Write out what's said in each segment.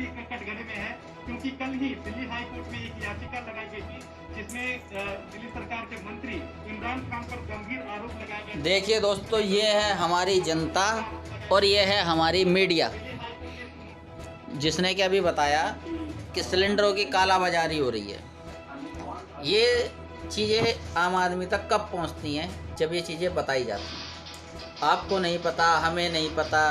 भी कटघरे में है, क्योंकि कल ही दिल्ली हाई कोर्ट में एक याचिका लगाई गई थी जिसमें दिल्ली सरकार के मंत्री इमरान खान पर गंभीर आरोप लगाए गए। देखिए दोस्तों, ये है हमारी जनता और ये है हमारी मीडिया, जिसने कि अभी बताया कि सिलेंडरों की कालाबाजारी हो रही है। ये चीज़ें आम आदमी तक कब पहुंचती हैं? जब ये चीज़ें बताई जाती हैं। आपको नहीं पता, हमें नहीं पता,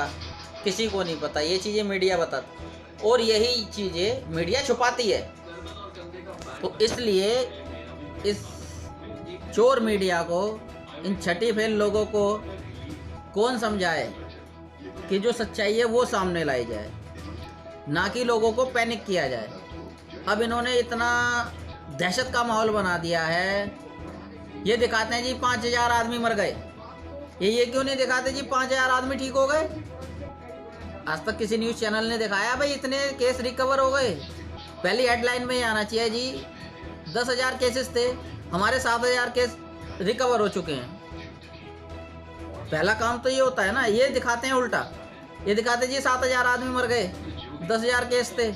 किसी को नहीं पता, ये चीज़ें मीडिया बताती और यही चीज़ें मीडिया छुपाती है। तो इसलिए इस चोर मीडिया को, इन छठी फेल लोगों को कौन समझाए कि जो सच्चाई है वो सामने लाई जाए, ना कि लोगों को पैनिक किया जाए। अब इन्होंने इतना दहशत का माहौल बना दिया है। ये दिखाते हैं जी 5000 आदमी मर गए, ये क्यों नहीं दिखाते जी 5000 आदमी ठीक हो गए? आज तक किसी न्यूज़ चैनल ने दिखाया भाई इतने केस रिकवर हो गए? पहली हेडलाइन में ही आना चाहिए जी 10,000 केसेस थे, हमारे 7,000 केस रिकवर हो चुके हैं। पहला काम तो ये होता है ना, ये दिखाते हैं उल्टा। ये दिखाते जी 7,000 आदमी मर गए, 10,000 केस थे,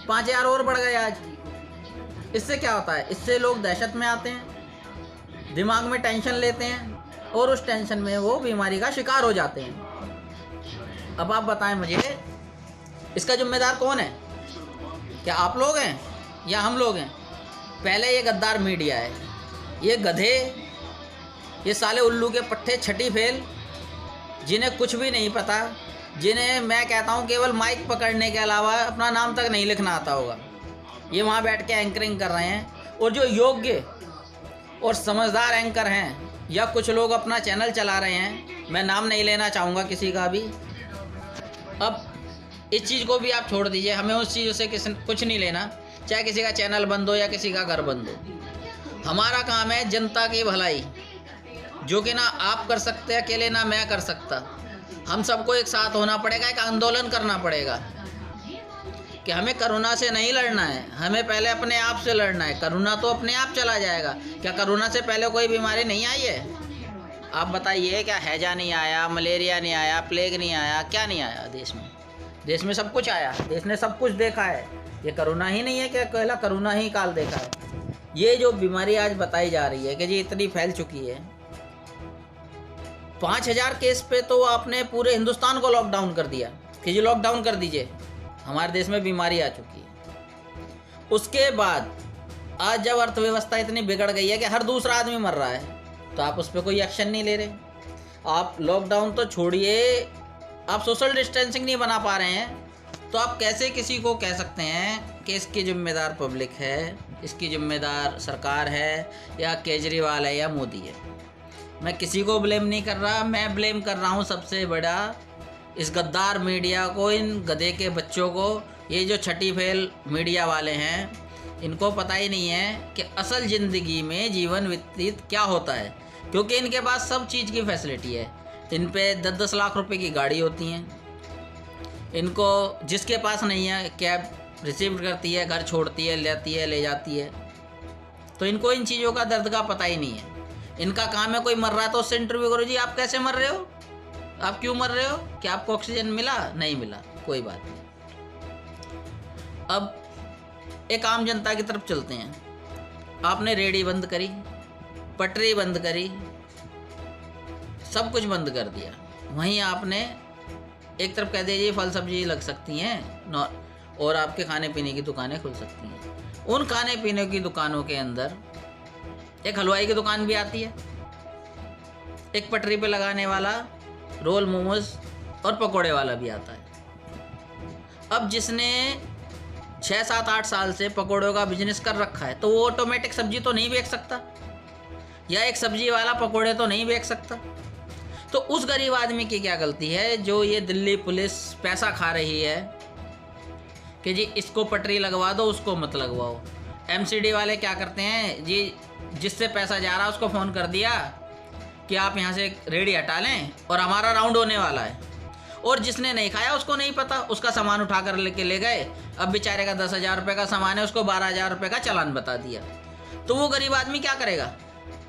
5,000 और बढ़ गए आज। इससे क्या होता है? इससे लोग दहशत में आते हैं, दिमाग में टेंशन लेते हैं और उस टेंशन में वो बीमारी का शिकार हो जाते हैं। अब आप बताएं मुझे, इसका जिम्मेदार कौन है? क्या आप लोग हैं या हम लोग हैं? पहले ये गद्दार मीडिया है, ये गधे, ये साले उल्लू के पट्टे छठी फेल, जिन्हें कुछ भी नहीं पता, जिन्हें मैं कहता हूँ केवल माइक पकड़ने के अलावा अपना नाम तक नहीं लिखना आता होगा, ये वहाँ बैठ के एंकरिंग कर रहे हैं। और जो योग्य और समझदार एंकर हैं या कुछ लोग अपना चैनल चला रहे हैं, मैं नाम नहीं लेना चाहूँगा किसी का भी। अब इस चीज़ को भी आप छोड़ दीजिए, हमें उस चीज़ से कुछ नहीं लेना, चाहे किसी का चैनल बंद हो या किसी का घर बंद हो। हमारा काम है जनता की भलाई, जो कि ना आप कर सकते हैं अकेले, ना मैं कर सकता। हम सबको एक साथ होना पड़ेगा, एक आंदोलन करना पड़ेगा कि हमें कोरोना से नहीं लड़ना है, हमें पहले अपने आप से लड़ना है। कोरोना तो अपने आप चला जाएगा। क्या कोरोना से पहले कोई बीमारी नहीं आई है? आप बताइए, क्या हैजा नहीं आया, मलेरिया नहीं आया, प्लेग नहीं आया, क्या नहीं आया देश में? देश में सब कुछ आया, देश ने सब कुछ देखा है। ये कोरोना ही नहीं है क्या? पहला कोरोना ही काल देखा है। ये जो बीमारी आज बताई जा रही है कि जी इतनी फैल चुकी है, 5,000 केस पे तो आपने पूरे हिंदुस्तान को लॉकडाउन कर दिया कि जी लॉकडाउन कर दीजिए, हमारे देश में बीमारी आ चुकी है। उसके बाद आज जब अर्थव्यवस्था इतनी बिगड़ गई है कि हर दूसरा आदमी मर रहा है, तो आप उस पर कोई एक्शन नहीं ले रहे। आप लॉकडाउन तो छोड़िए, आप सोशल डिस्टेंसिंग नहीं बना पा रहे हैं, तो आप कैसे किसी को कह सकते हैं कि इसकी जिम्मेदार पब्लिक है, इसकी जिम्मेदार सरकार है या केजरीवाल है या मोदी है? मैं किसी को ब्लेम नहीं कर रहा, मैं ब्लेम कर रहा हूँ सबसे बड़ा इस गद्दार मीडिया को, इन गधे के बच्चों को। ये जो छठी फेल मीडिया वाले हैं, इनको पता ही नहीं है कि असल ज़िंदगी में जीवन व्यतीत क्या होता है, क्योंकि इनके पास सब चीज़ की फैसिलिटी है। इन पे 10-10 लाख रुपए की गाड़ी होती हैं, इनको जिसके पास नहीं है कैब रिसीव करती है, घर छोड़ती है, लेती है, ले जाती है। तो इनको इन चीज़ों का दर्द का पता ही नहीं है। इनका काम है कोई मर रहा है तो उससे इंटरव्यू करो, जी आप कैसे मर रहे हो, आप क्यों मर रहे हो, क्या आपको ऑक्सीजन मिला, नहीं मिला, कोई बात नहीं। अब एक आम जनता की तरफ चलते हैं। आपने रेहड़ी बंद करी, पटरी बंद करी, सब कुछ बंद कर दिया। वहीं आपने एक तरफ कह दीजिए फल सब्जी लग सकती हैं और आपके खाने पीने की दुकानें खुल सकती हैं। उन खाने पीने की दुकानों के अंदर एक हलवाई की दुकान भी आती है, एक पटरी पे लगाने वाला रोल, मोमोज और पकोड़े वाला भी आता है। अब जिसने 6, 7, 8 साल से पकोड़ों का बिजनेस कर रखा है, तो वो ऑटोमेटिक सब्जी तो नहीं बेच सकता, या एक सब्जी वाला पकोड़े तो नहीं बेच सकता। तो उस गरीब आदमी की क्या गलती है जो ये दिल्ली पुलिस पैसा खा रही है कि जी इसको पटरी लगवा दो, उसको मत लगवाओ। एमसीडी वाले क्या करते हैं जी, जिससे पैसा जा रहा है उसको फ़ोन कर दिया कि आप यहाँ से रेडी हटा लें और हमारा राउंड होने वाला है, और जिसने नहीं खाया उसको नहीं पता, उसका सामान उठा कर लेके ले गए। अब बेचारे का 10,000 रुपये का सामान है, उसको 12,000 रुपये का चालान बता दिया। तो वो गरीब आदमी क्या करेगा?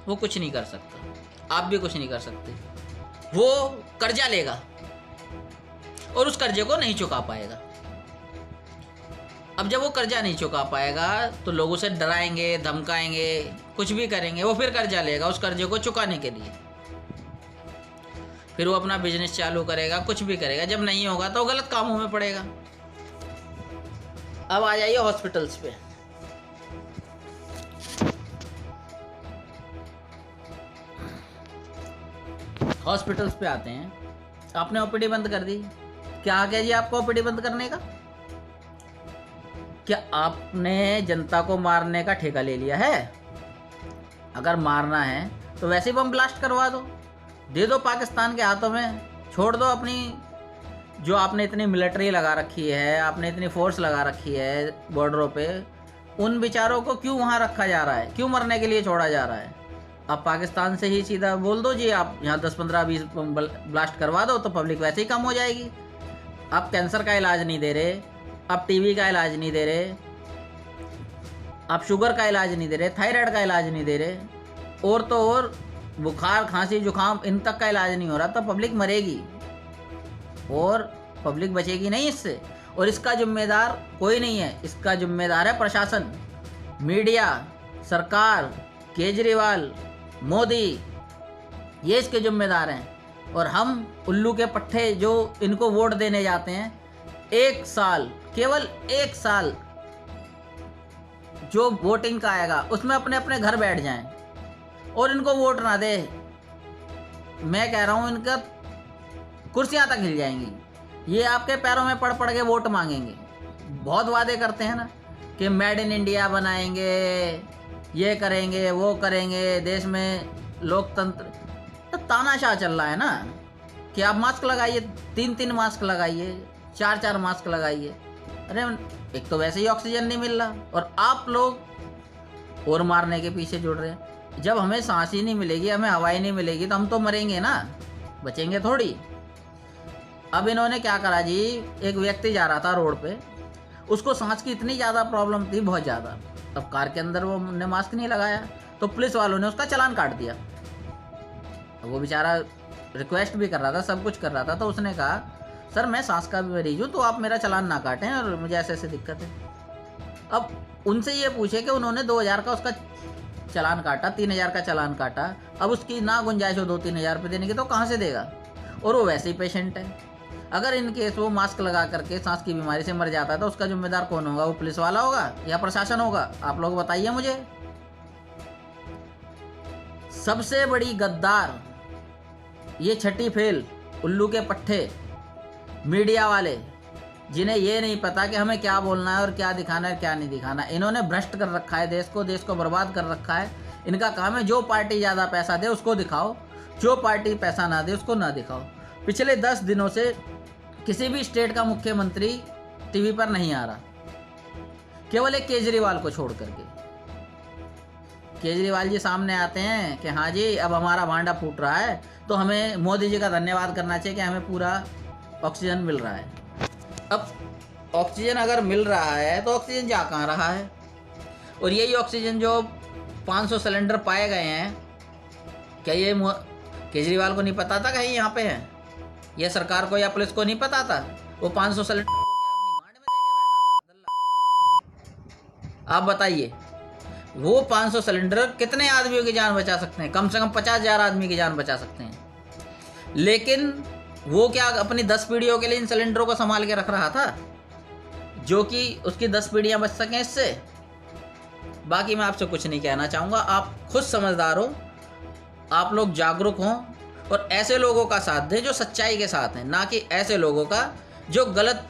वो कुछ नहीं कर सकता, आप भी कुछ नहीं कर सकते। वो कर्जा लेगा और उस कर्जे को नहीं चुका पाएगा। अब जब वो कर्जा नहीं चुका पाएगा तो लोगों से डराएंगे, धमकाएंगे, कुछ भी करेंगे, वो फिर कर्जा लेगा उस कर्जे को चुकाने के लिए। फिर वो अपना बिजनेस चालू करेगा, कुछ भी करेगा। जब नहीं होगा तो गलत कामों में पड़ेगा। अब आ जाइए हॉस्पिटल्स पे। हॉस्पिटल्स पे आते हैं, आपने ओपीडी बंद कर दी। क्या आ गया जी आपको ओपीडी बंद करने का? क्या आपने जनता को मारने का ठेका ले लिया है? अगर मारना है तो वैसे ही बम ब्लास्ट करवा दो, दे दो पाकिस्तान के हाथों में। छोड़ दो अपनी, जो आपने इतनी मिलिट्री लगा रखी है, आपने इतनी फोर्स लगा रखी है बॉर्डरों पे, उन बेचारों को क्यों वहाँ रखा जा रहा है? क्यों मरने के लिए छोड़ा जा रहा है? आप पाकिस्तान से ही सीधा बोल दो जी आप यहाँ 10, 15, 20 ब्लास्ट करवा दो तो पब्लिक वैसे ही कम हो जाएगी। आप कैंसर का इलाज नहीं दे रहे, आप टीबी का इलाज नहीं दे रहे, आप शुगर का इलाज नहीं दे रहे, थायराइड का इलाज नहीं दे रहे, और तो और बुखार, खांसी, जुकाम, इन तक का इलाज नहीं हो रहा, तो पब्लिक मरेगी और पब्लिक बचेगी नहीं इससे। और इसका जिम्मेदार कोई नहीं है, इसका जिम्मेदार है प्रशासन, मीडिया, सरकार, केजरीवाल, मोदी, ये इसके जिम्मेदार हैं। और हम उल्लू के पट्टे जो इनको वोट देने जाते हैं, 1 साल, केवल 1 साल जो वोटिंग का आएगा उसमें अपने अपने घर बैठ जाएं और इनको वोट ना दे। मैं कह रहा हूं इनका कुर्सियां तक हिल जाएंगी। ये आपके पैरों में पड़ पड़ के वोट मांगेंगे। बहुत वादे करते हैं ना कि मेड इन इंडिया बनाएंगे, ये करेंगे, वो करेंगे, देश में लोकतंत्र। तो तानाशाह चल रहा है ना कि आप मास्क लगाइए, 3-3 मास्क लगाइए, 4-4 मास्क लगाइए। अरे एक तो वैसे ही ऑक्सीजन नहीं मिल रहा और आप लोग और मारने के पीछे जुड़ रहे हैं। जब हमें सांस ही नहीं मिलेगी, हमें हवाई नहीं मिलेगी तो हम तो मरेंगे ना, बचेंगे थोड़ी। अब इन्होंने क्या करा जी, एक व्यक्ति जा रहा था रोड पे, उसको सांस की इतनी ज़्यादा प्रॉब्लम थी, बहुत ज़्यादा। अब कार के अंदर वो ने मास्क नहीं लगाया तो पुलिस वालों ने उसका चालान काट दिया। वो बेचारा रिक्वेस्ट भी कर रहा था, सब कुछ कर रहा था, तो उसने कहा सर मैं सांस का भी मरीज हूँ तो आप मेरा चालान ना काटें और मुझे ऐसे ऐसे दिक्कत है। अब उनसे ये पूछे कि उन्होंने 2000 का उसका चालान काटा, 3000 का चालान काटा, अब उसकी ना गुंजाइश हो 2-3 हज़ार रुपये देने की तो कहाँ से देगा? और वो वैसे ही पेशेंट है। अगर इन केस वो मास्क लगा करके सांस की बीमारी से मर जाता है तो उसका जिम्मेदार कौन होगा? वो पुलिस वाला होगा या प्रशासन होगा? आप लोग बताइए मुझे। सबसे बड़ी गद्दार ये छठी फेल उल्लू के पट्टे मीडिया वाले, जिन्हें ये नहीं पता कि हमें क्या बोलना है और क्या दिखाना है, क्या नहीं दिखाना। इन्होंने भ्रष्ट कर रखा है देश को बर्बाद कर रखा है। इनका काम है जो पार्टी ज़्यादा पैसा दे उसको दिखाओ, जो पार्टी पैसा ना दे उसको ना दिखाओ। पिछले 10 दिनों से किसी भी स्टेट का मुख्यमंत्री टीवी पर नहीं आ रहा, केवल एक केजरीवाल को छोड़ करके। केजरीवाल जी सामने आते हैं कि हाँ जी अब हमारा भांडा फूट रहा है तो हमें मोदी जी का धन्यवाद करना चाहिए कि हमें पूरा ऑक्सीजन मिल रहा है। अब ऑक्सीजन अगर मिल रहा है तो ऑक्सीजन जा कहाँ रहा है? और यही ऑक्सीजन जो 500 सिलेंडर पाए गए हैं, क्या ये केजरीवाल को नहीं पता था कहीं यहाँ पे है? ये सरकार को या पुलिस को नहीं पता था? वो 500 सिलेंडर को क्या अपनी गांड में लेके बैठा था? आप बताइए, वो 500 सिलेंडर कितने आदमियों की जान बचा सकते हैं? कम से कम 50,000 आदमी की जान बचा सकते हैं। लेकिन वो क्या अपनी 10 पीढ़ियों के लिए इन सिलेंडरों को संभाल के रख रहा था, जो कि उसकी 10 पीढ़ियां बच सकें इससे। बाकी मैं आपसे कुछ नहीं कहना चाहूँगा। आप खुद समझदार हो, आप लोग जागरूक हों और ऐसे लोगों का साथ दें जो सच्चाई के साथ हैं, ना कि ऐसे लोगों का जो गलत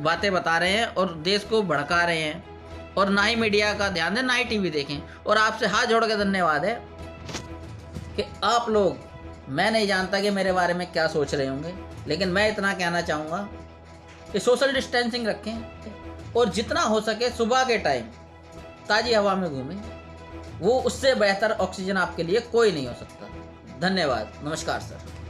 बातें बता रहे हैं और देश को भड़का रहे हैं। और ना ही मीडिया का ध्यान दें, ना ही टीवी देखें। और आपसे हाथ जोड़ के धन्यवाद है कि आप लोग, मैं नहीं जानता कि मेरे बारे में क्या सोच रहे होंगे, लेकिन मैं इतना कहना चाहूँगा कि सोशल डिस्टेंसिंग रखें और जितना हो सके सुबह के टाइम ताज़ी हवा में घूमें। वो उससे बेहतर ऑक्सीजन आपके लिए कोई नहीं हो सकता। धन्यवाद, नमस्कार सर।